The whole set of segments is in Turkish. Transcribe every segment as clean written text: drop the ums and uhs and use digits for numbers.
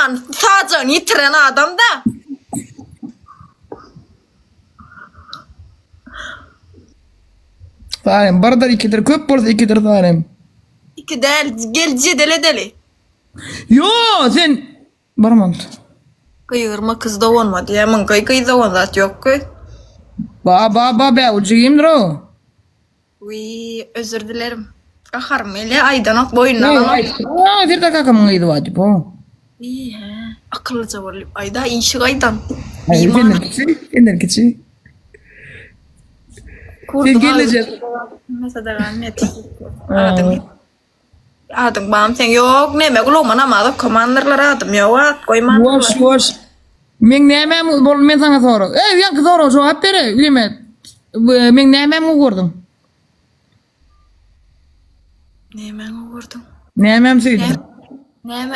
Aman sadece yitiren adam da. Tarım bardar ikidir köp bolsa ikidir tarım. İki del gelci deli. Yo sen barman. Kıyırma kız da olmadı ya. Mın kıy da olmadı yok ki. Ba be ucuyumdur o. Uy özür dilerim. Kaharım ele aydanak boyundan Ne alalım. ay. Aa bir dakika mıydı vadi bu. İyi he. Akıllıca var. Ayda inşi aydan. Ay İman. ender kiçi. Sen gelecek. Mesela net. Adım bam sen yok ne me kulum mana ma da komanderlar adım ya wat koyman. Boş. Men nemem bol men sana soru. Yan soru cevap bere bilme. Men nemem gördüm. Ne men gördüm. Nemem söyledim.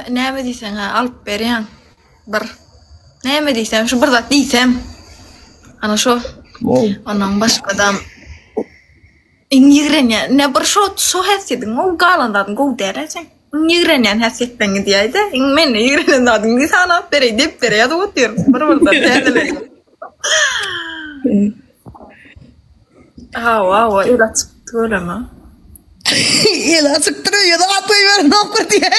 Ne mi diysen ha alıp beriyan. Bir. Ne mi diysen şu burada diysem. Ana şu. Anam başka adam. İngilizce ne bir şu hessedin o galandan go derece. İngilizce hessetmen gidiydi. Men İngilizce dadın bir sana bere dip bere ya da oturuyor. Bir tedele. Wow, ila çıktı öyle mi? İla sıktırıyor ya da atmayı ver ne yapır diye.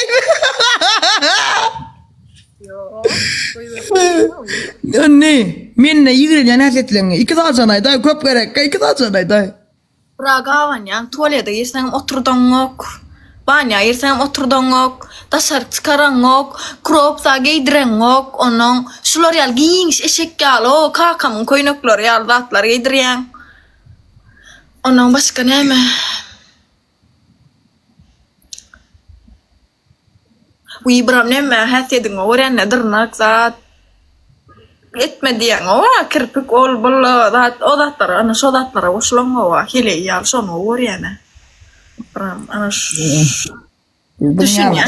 Ne? Men ne İngilizce hessetlen. İki saat sanayda köp gerek. İki saat sanayda. Ragavan ya tuvalete yersen oturdun yok. Banyo yersen oturdun yok. Dışarı çıkaran yok. Crop da giydiren yok. Onun şu L'Oreal giyiniş eşek yalo. Kakamın koynuk L'Oreal datlar giydiriyen. Onun başka ne mi? Bu İbrahim ne mi? Hasedin o öğren nedir zat. Etme diyen o kirpik ol bol o datlar ana şu datlara hoşlan o hile yar son o öğrene. Ana düşün ya.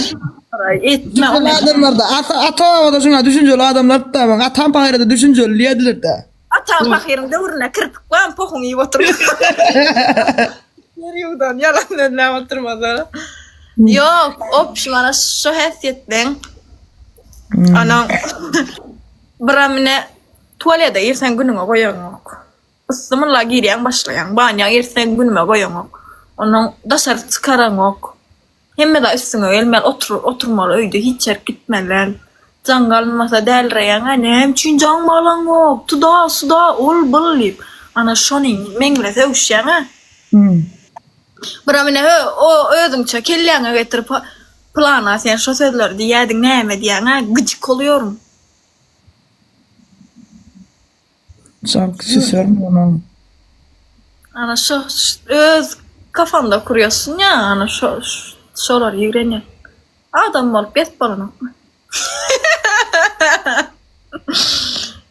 Etme o Adamlar da ata da şuna düşünceli adamlar da bak atan pahirde düşünceli diyorlar da. Ata pahirin uğruna kirpik var pohun iyi oturuyor. Yarıdan yalan ne oturmadı. Yok opşmana şu hesiyetten. Ana Beramine tuvalete yersen günüme koyan yok. Isımın lagi diyen başlayan. Banyo yersen günüme koyan yok. Onun dışarı çıkaran yok. Hem de üstüne gelmel oturmalı öydü. Hiç yer gitmeler. Cangal masa delreyen annem. Çünkü can balan yok. Suda ol bıllip. Ana şonin mengle sevişen ha. Beramine o ödünçe kelleğine getirip plana sen şu sözler diyedin neyme diyen ha. Gıcık oluyorum. Şarkısı sorma onu. Ana şu öz kafanda kuruyorsun ya ana şolar yüreğine. Adam var bet balana.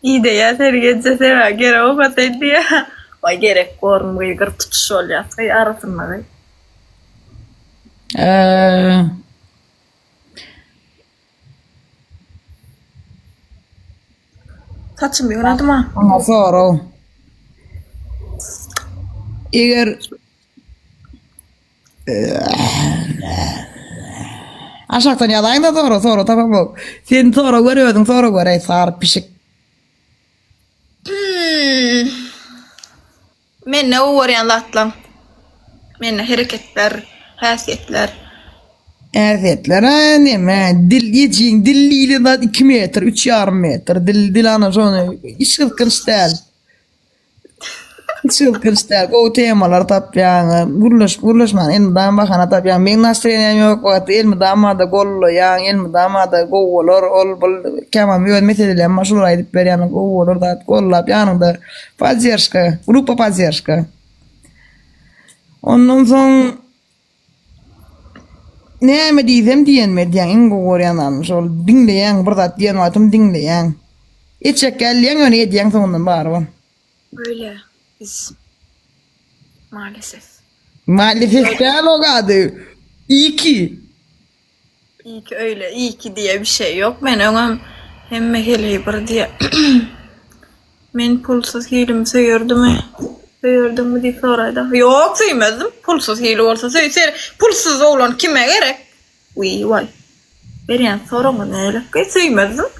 İyi de ya seni gece seva gere o kadar diye. Vay gerek korun bu yıkır tutuş ol ya. Say arasınma be. Saçım bir oynadım ha. Ona soru. Eğer aşağıdan yalayın da soru tamam mı? Sen soru görüyordun soru göre sar pişik. Men ne uğrayan latlam. Men ne hareketler, hasiyetler. Erkekler ne dil yiyeceğin diliyle de 2 metre 3,5 metre dil ana sonra işkın stel. Işkın stel o temalar tapyan gurlaşman elmeden bakana tapyan ben nasrenem yok vakti elmeden da gollo yan elmeden da gollar ol bol kema mi mesela maşhur edip beriyan gollar da gollap yanında pazierska grupa pazierska. Onun son ne mi diyeyim diyen ingo oryanan sol dinleyen burada diyen adım dinleyen. İçekkel öne diyen sonundan var o. Öyle biz maalesef. Maalesef değil o kadar. İyi ki. İyi ki öyle. İyi ki diye bir şey yok. Ben onun hem hele bir diye. Men pulsuz hilimi söyürdüm mü? Söyürdüm mü diye soraydı. Yok söylemedim. Pulsuz hili olsa söyler. Pulsuz olan kime gerek? Uy vay. Berýän soraňy nälepke süýmezdim.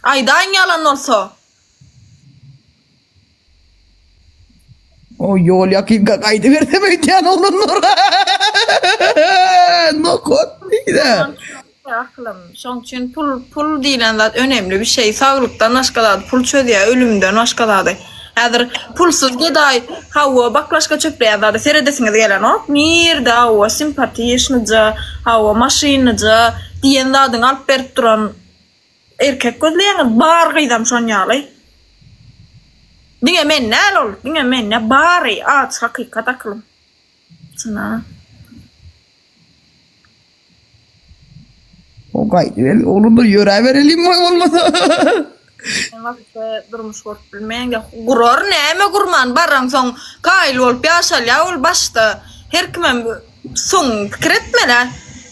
Aydan yalan olsa. O yol yakınka kaydı vertemeyken olunur. Nokot neydi? Aklım. Şoň üçin pul diýilen zat önemli bir şey. Saglykdan başga pul çözýär, ölümden başga da. Häzir pulsuz geday hawa baklaşga çöpleýär. Seredesiňiz gelen ok. Nirde hawa simpati ýeşnija, hawa maşynyja diýen zadyň alyp berip duran erkek gözleýär. Bar gydam şonýaly. Diňe men näl ol? Diňe men ne bary aç hakykat aklym. Sana. O kaydı ver. Onu da yöre verelim mi olmadı? Ben vakti durmuş görüp bilmeyen de gurur näme gurman barran soň gaýly bolup ýaşalýar ol başda her kimem soň pikir etmeler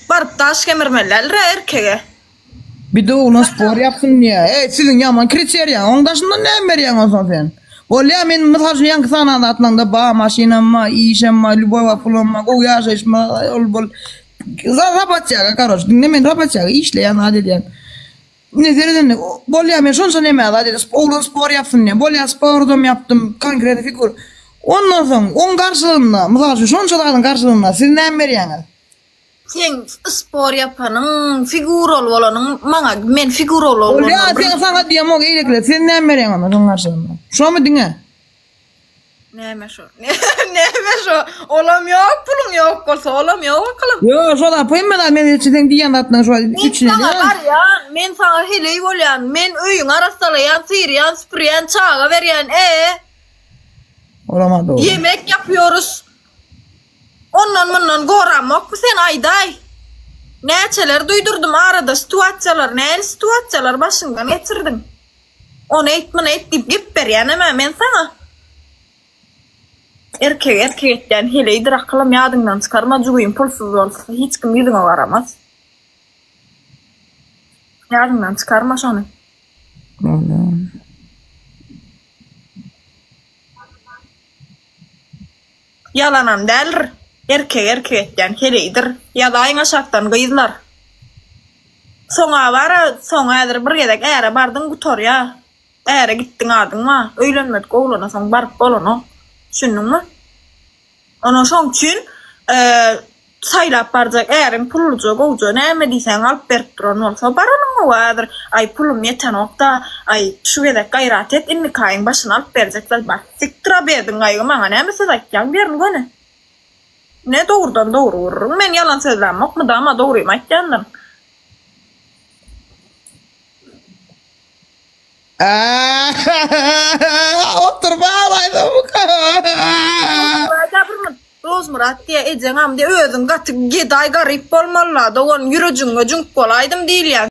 baryp taş kemirmeler erkege. Bir de oğlan spor yapsın diye. Sizin yaman kriteriýa. Ondaşyndan näme berýän olsa sen? Bolýa men mysal ýanky sanada atlanda ba maşynama, işema, ljubawa pulama, go ýaşaşma, ol bol. Rabatçaga karoş. Dinlemen rabatçaga işleýän adedýän. Ne dereden bolýa men şonça näme adedy oğlan spor yapsın diye. Bolýa spordum yaptım, konkret figur. Ondan soň on garşylygynda, mysal şonçalaryň garşylygynda siz näme berýäňiz? Sen spor yapanyň, figur ol bolanyň, maňa men figur ol bolanyň. Bolýa sen sana diýem o eýlekle, sen näme berýäň ona şoň garşylygynda? Şomy diňe? Näme şo? Näme şo? Olam ýok, pulum ýok bolsa olam ýok akylym. Yo, şoda poýmalar men içinden diýen atdan şo içine. Men sana hele bolýan, men öýüň arasalaýan, syrýan, süpürýän, çaga berýän, Olamady o. Yemek yapıyoruz. Ondan bundan goramak sen ayday. Näçeler duydurdum arada situasiýalar, näme situasiýalar başyndan geçirdin. Onu etdip gep berýän men sana. Erkek etden hele idir aklym ýadyňdan çykarma jugyň pulsuz bolsa hiç kim ýüzüňe garamaz. Ýadyňdan çykarma şonu. Yalanam däldir. Erkek etden hele idir. Ýa-da şakdan gyzlar. Soňa bara, soňa häzir bir gedek äre bardyň gutorýa. Äre gitdiň adyňma, öýlenmedik oglana soň baryp bolano. Düşündüňmi? Ona şoň üçin saýlap barjak ärim pulluja gowja näme diýsen alyp berip duran bolsa baranyň wadyr. Ay pulum ýeten okda, ay şu gedek gaýrat et, indi kaýyň başyna alyp berjekler. Bak, siktra berdiň gaýga maňa näme söz aýtjan berin gone. Ne doğrudan doğru vururum. Men yalan sözlem okmy da ama doğruyum aýtjandan. Otur bağlaydı bu kadar. Rozmurat diye ejeňam diye özüň gaty geday garyp bolmaly da on ýürejüňe jüňp bolaýdym diýilýär.